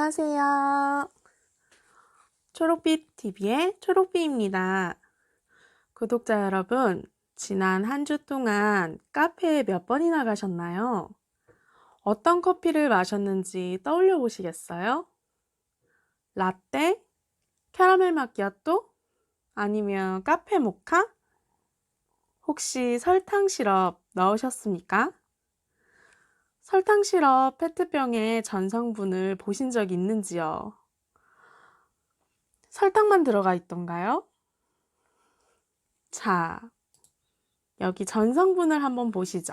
안녕하세요. 초록빛TV의 초록비입니다. 구독자 여러분, 지난 한 주 동안 카페에 몇 번이나 가셨나요? 어떤 커피를 마셨는지 떠올려 보시겠어요? 라떼? 캐러멜 마키아토? 아니면 카페 모카? 혹시 설탕 시럽 넣으셨습니까? 설탕 시럽 페트병의 전성분을 보신 적 있는지요? 설탕만 들어가 있던가요? 자, 여기 전성분을 한번 보시죠.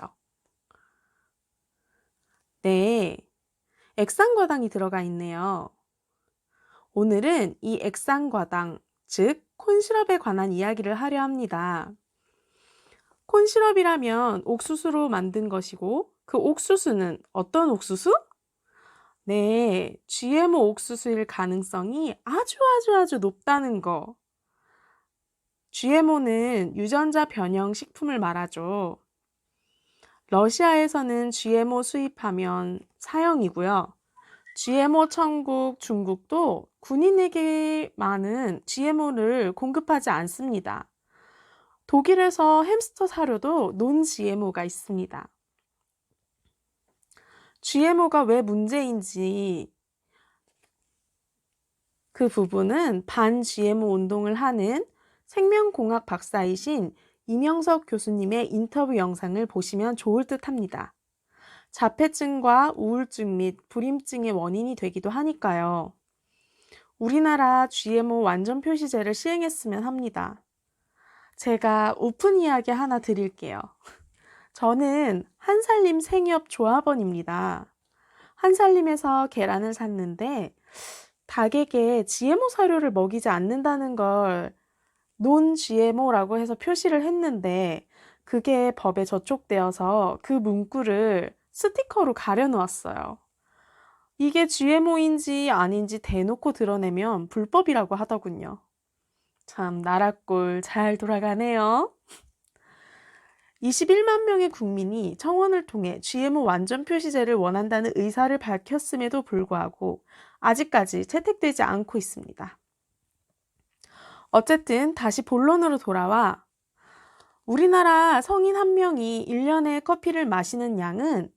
네, 액상과당이 들어가 있네요. 오늘은 이 액상과당, 즉 콘시럽에 관한 이야기를 하려 합니다. 콘시럽이라면 옥수수로 만든 것이고 그 옥수수는 어떤 옥수수? 네, GMO 옥수수일 가능성이 아주 높다는 거. GMO는 유전자 변형 식품을 말하죠. 러시아에서는 GMO 수입하면 사형이고요. GMO 천국 중국도 군인에게만은 GMO를 공급하지 않습니다. 독일에서 햄스터 사료도 논 GMO가 있습니다. GMO가 왜 문제인지 그 부분은 반 GMO 운동을 하는 생명공학 박사이신 이명석 교수님의 인터뷰 영상을 보시면 좋을 듯 합니다. 자폐증과 우울증 및 불임증의 원인이 되기도 하니까요. 우리나라 GMO 완전 표시제를 시행했으면 합니다. 제가 오픈 이야기 하나 드릴게요. 저는 한살림 생협 조합원입니다. 한살림에서 계란을 샀는데 닭에게 GMO 사료를 먹이지 않는다는 걸 논 GMO라고 해서 표시를 했는데 그게 법에 저촉되어서 그 문구를 스티커로 가려놓았어요. 이게 GMO인지 아닌지 대놓고 드러내면 불법이라고 하더군요. 참 나라꼴 잘 돌아가네요. 21만 명의 국민이 청원을 통해 GMO 완전 표시제를 원한다는 의사를 밝혔음에도 불구하고 아직까지 채택되지 않고 있습니다. 어쨌든 다시 본론으로 돌아와 우리나라 성인 한 명이 1년에 커피를 마시는 양은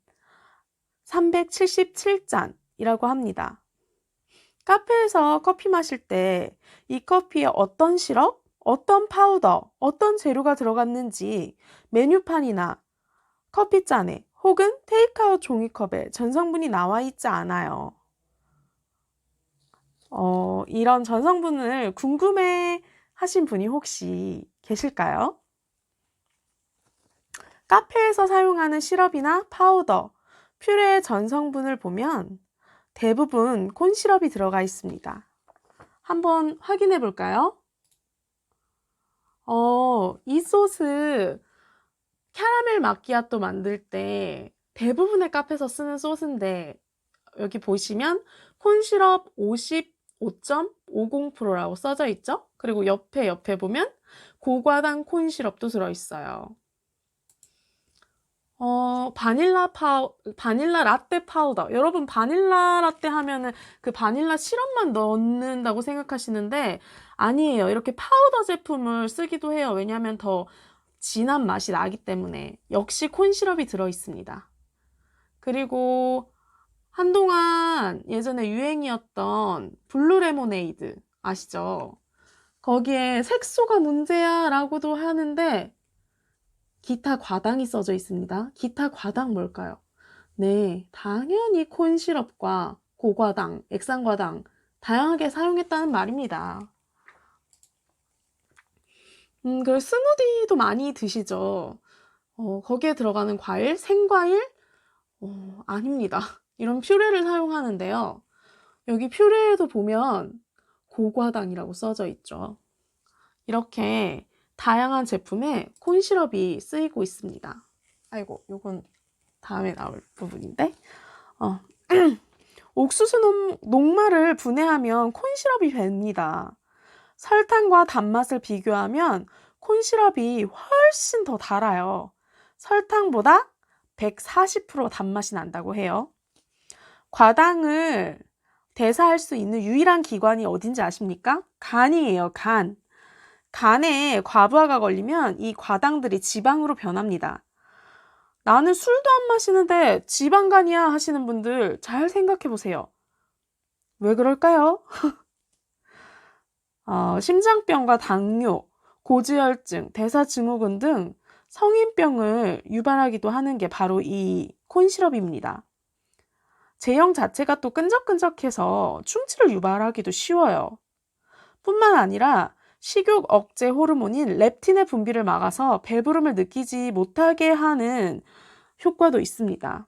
377잔이라고 합니다. 카페에서 커피 마실 때 이 커피에 어떤 시럽, 어떤 파우더, 어떤 재료가 들어갔는지 메뉴판이나 커피잔에 혹은 테이크아웃 종이컵에 전성분이 나와 있지 않아요. 이런 전성분을 궁금해 하신 분이 혹시 계실까요? 카페에서 사용하는 시럽이나 파우더, 퓨레의 전성분을 보면 대부분 콘시럽이 들어가 있습니다. 한번 확인해 볼까요? 이 소스 캐러멜 마키아토 만들 때 대부분의 카페에서 쓰는 소스인데 여기 보시면 콘시럽 55.50%라고 써져 있죠? 그리고 옆에 보면 고과당 콘시럽도 들어있어요. 바닐라 라떼 파우더. 여러분, 바닐라 라떼 하면은 그 바닐라 시럽만 넣는다고 생각하시는데, 아니에요. 이렇게 파우더 제품을 쓰기도 해요. 왜냐하면 더 진한 맛이 나기 때문에. 역시 콘시럽이 들어있습니다. 그리고 한동안 예전에 유행이었던 블루 레모네이드 아시죠? 거기에 색소가 문제야 라고도 하는데, 기타 과당이 써져 있습니다. 기타 과당 뭘까요? 네, 당연히 콘시럽과 고과당, 액상과당 다양하게 사용했다는 말입니다. 그리고 스무디도 많이 드시죠? 거기에 들어가는 과일, 생과일? 아닙니다. 이런 퓨레를 사용하는데요. 여기 퓨레에도 보면 고과당이라고 써져 있죠. 이렇게 다양한 제품에 콘시럽이 쓰이고 있습니다. 아이고, 요건 다음에 나올 부분인데 옥수수 녹말을 분해하면 콘시럽이 됩니다. 설탕과 단맛을 비교하면 콘시럽이 훨씬 더 달아요. 설탕보다 140% 단맛이 난다고 해요. 과당을 대사할 수 있는 유일한 기관이 어딘지 아십니까? 간이에요, 간. 간에 과부하가 걸리면 이 과당들이 지방으로 변합니다. 나는 술도 안 마시는데 지방간이야 하시는 분들 잘 생각해 보세요. 왜 그럴까요? 심장병과 당뇨, 고지혈증, 대사증후군 등 성인병을 유발하기도 하는 게 바로 이 콘시럽입니다. 제형 자체가 또 끈적끈적해서 충치를 유발하기도 쉬워요. 뿐만 아니라 식욕 억제 호르몬인 렙틴의 분비를 막아서 배부름을 느끼지 못하게 하는 효과도 있습니다.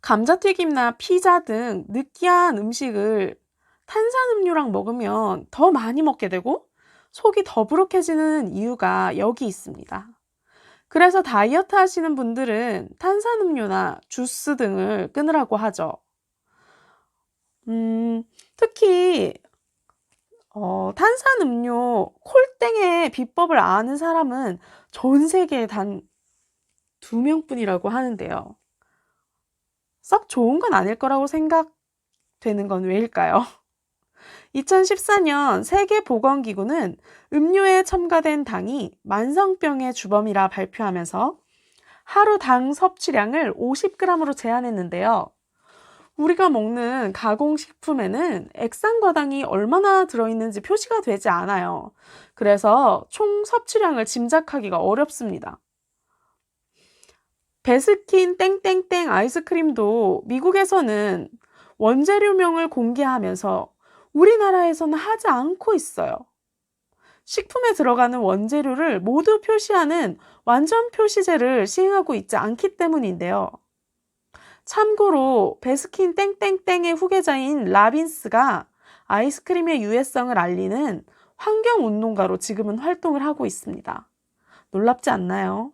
감자튀김이나 피자 등 느끼한 음식을 탄산음료랑 먹으면 더 많이 먹게 되고 속이 더부룩해지는 이유가 여기 있습니다. 그래서 다이어트 하시는 분들은 탄산음료나 주스 등을 끊으라고 하죠. 특히 탄산음료 콜땡의 비법을 아는 사람은 전 세계에 단 2명뿐이라고 하는데요. 썩 좋은 건 아닐 거라고 생각되는 건 왜일까요? 2014년 세계보건기구는 음료에 첨가된 당이 만성병의 주범이라 발표하면서 하루 당 섭취량을 50g으로 제한했는데요. 우리가 먹는 가공식품에는 액상과당이 얼마나 들어있는지 표시가 되지 않아요. 그래서 총 섭취량을 짐작하기가 어렵습니다. 베스킨 땡땡땡 아이스크림도 미국에서는 원재료명을 공개하면서 우리나라에서는 하지 않고 있어요. 식품에 들어가는 원재료를 모두 표시하는 완전 표시제를 시행하고 있지 않기 때문인데요. 참고로 베스킨 땡땡땡의 후계자인 라빈스가 아이스크림의 유해성을 알리는 환경운동가로 지금은 활동을 하고 있습니다. 놀랍지 않나요?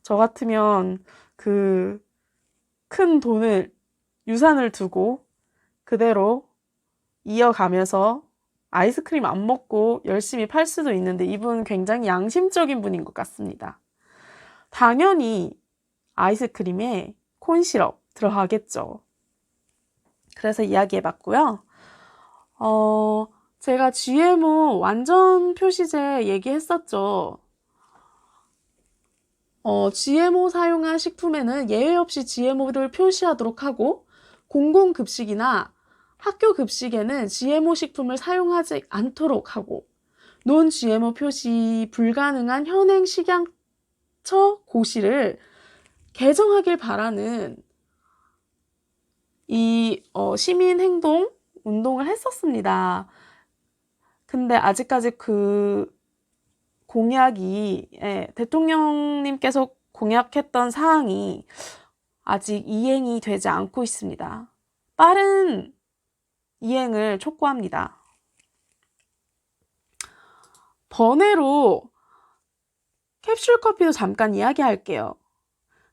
저 같으면 그 큰 돈을, 유산을 두고 그대로 이어가면서 아이스크림 안 먹고 열심히 팔 수도 있는데 이분 굉장히 양심적인 분인 것 같습니다. 당연히 아이스크림에 콘시럽 들어가겠죠. 그래서 이야기해봤고요. 제가 GMO 완전 표시제 얘기했었죠. GMO 사용한 식품에는 예외 없이 GMO를 표시하도록 하고 공공급식이나 학교 급식에는 GMO 식품을 사용하지 않도록 하고 논 GMO 표시 불가능한 현행 식약처 고시를 개정하길 바라는 이 시민행동 운동을 했었습니다. 근데 아직까지 그 공약이 대통령님께서 공약했던 사항이 아직 이행이 되지 않고 있습니다. 빠른 이행을 촉구합니다. 번외로 캡슐 커피도 잠깐 이야기할게요.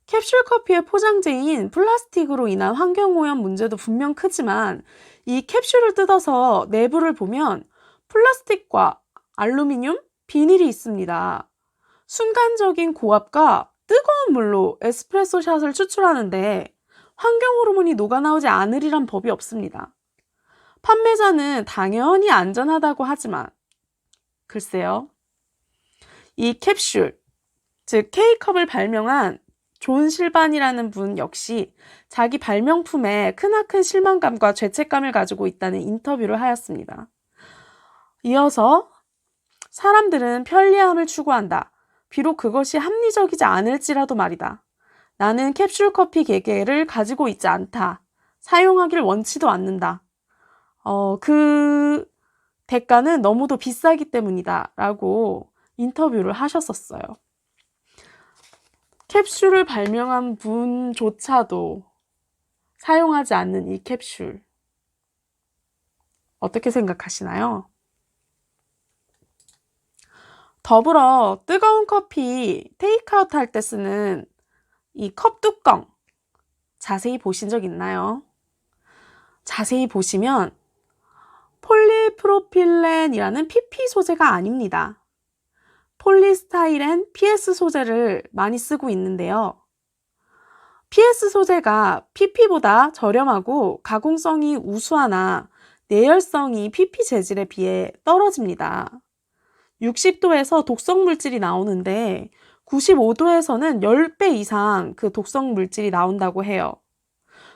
캡슐 커피의 포장재인 플라스틱으로 인한 환경오염 문제도 분명 크지만 이 캡슐을 뜯어서 내부를 보면 플라스틱과 알루미늄, 비닐이 있습니다. 순간적인 고압과 뜨거운 물로 에스프레소 샷을 추출하는데 환경 호르몬이 녹아나오지 않으리란 법이 없습니다. 판매자는 당연히 안전하다고 하지만 글쎄요. 이 캡슐, 즉 K컵을 발명한 존 실반이라는 분 역시 자기 발명품에 크나큰 실망감과 죄책감을 가지고 있다는 인터뷰를 하였습니다. 이어서 사람들은 편리함을 추구한다. 비록 그것이 합리적이지 않을지라도 말이다. 나는 캡슐 커피 개개를 가지고 있지 않다. 사용하길 원치도 않는다. 그 대가는 너무도 비싸기 때문이다. 라고 인터뷰를 하셨었어요. 캡슐을 발명한 분조차도 사용하지 않는 이 캡슐. 어떻게 생각하시나요? 더불어 뜨거운 커피 테이크아웃 할 때 쓰는 이 컵 뚜껑 자세히 보신 적 있나요? 자세히 보시면 폴리프로필렌이라는 PP 소재가 아닙니다. 폴리스타이렌 PS 소재를 많이 쓰고 있는데요. PS 소재가 PP보다 저렴하고 가공성이 우수하나 내열성이 PP 재질에 비해 떨어집니다. 60도에서 독성 물질이 나오는데 95도에서는 10배 이상 그 독성 물질이 나온다고 해요.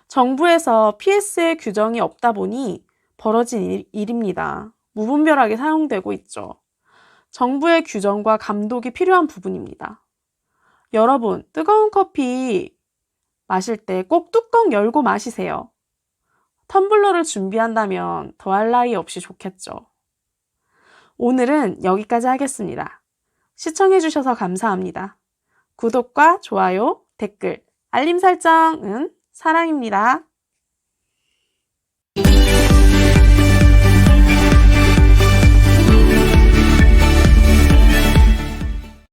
정부에서 PS의 규정이 없다 보니 벌어진 일입니다. 무분별하게 사용되고 있죠. 정부의 규정과 감독이 필요한 부분입니다. 여러분, 뜨거운 커피 마실 때 꼭 뚜껑 열고 마시세요. 텀블러를 준비한다면 더할 나위 없이 좋겠죠. 오늘은 여기까지 하겠습니다. 시청해주셔서 감사합니다. 구독과 좋아요, 댓글, 알림 설정은 사랑입니다.